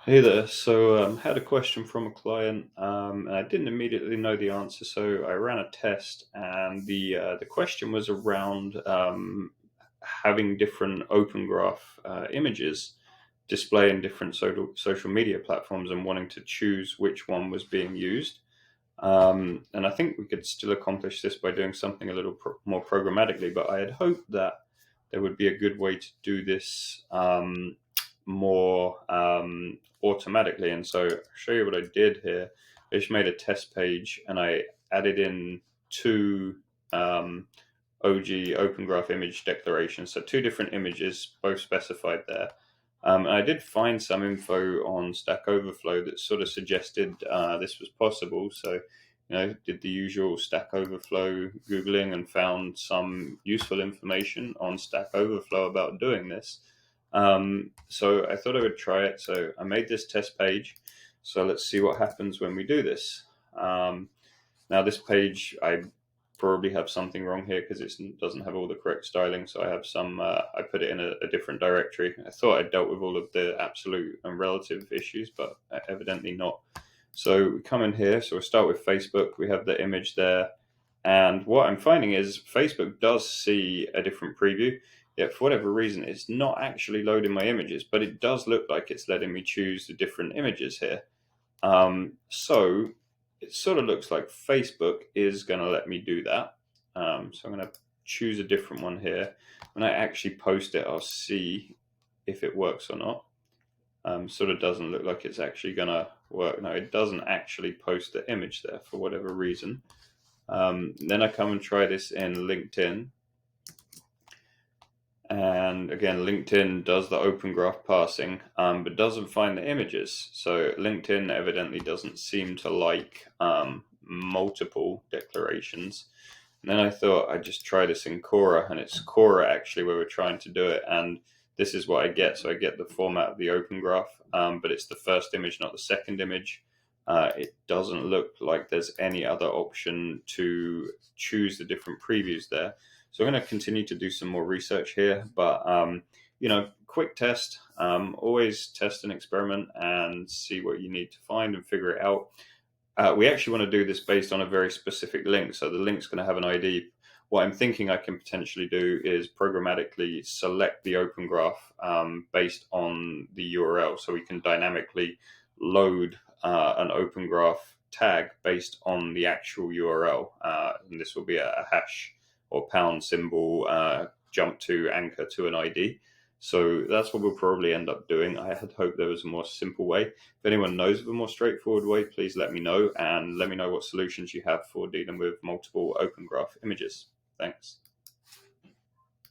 Hey there. So had a question from a client, and I didn't immediately know the answer. So I ran a test, and the question was around having different open graph images display in different social media platforms, and wanting to choose which one was being used. And I think we could still accomplish this by doing something a little more programmatically. But I had hoped that there would be a good way to do this more automatically. And so I'll show you what I did here. I just made a test page and I added in two OG Open Graph image declarations. So two different images, both specified there. And I did find some info on Stack Overflow that sort of suggested this was possible. So, did the usual Stack Overflow Googling and found some useful information on Stack Overflow about doing this. So I thought I would try it. So I made this test page. So let's see what happens when we do this. Now this page, I probably have something wrong here because it doesn't have all the correct styling. So I have some, I put it in a different directory. I thought I dealt with all of the absolute and relative issues, but evidently not. So we come in here. So we'll start with Facebook. We have the image there. And what I'm finding is Facebook does see a different preview. Yet for whatever reason, it's not actually loading my images, but it does look like it's letting me choose the different images here. So it sort of looks like Facebook is going to let me do that. So I'm going to choose a different one here. When I actually post it, I'll see if it works or not. Sort of doesn't look like it's actually going to work. No, it doesn't actually post the image there for whatever reason. Then I come and try this in LinkedIn. And again, LinkedIn does the open graph parsing, but doesn't find the images. So LinkedIn evidently doesn't seem to like multiple declarations. And then I thought I'd just try this in Quora, and it's Quora actually where we're trying to do it. And this is what I get. So I get the format of the open graph, but it's the first image, not the second image. It doesn't look like there's any other option to choose the different previews there. So I'm going to continue to do some more research here, but quick test. Always test and experiment and see what you need to find and figure it out. We actually want to do this based on a very specific link, so the link's going to have an ID. What I'm thinking I can potentially do is programmatically select the open graph based on the URL, so we can dynamically load an open graph tag based on the actual URL, and this will be a hash or pound symbol jump to anchor to an ID. So that's what we'll probably end up doing. I had hoped there was a more simple way. If anyone knows of a more straightforward way, please let me know, and let me know what solutions you have for dealing with multiple open graph images. Thanks.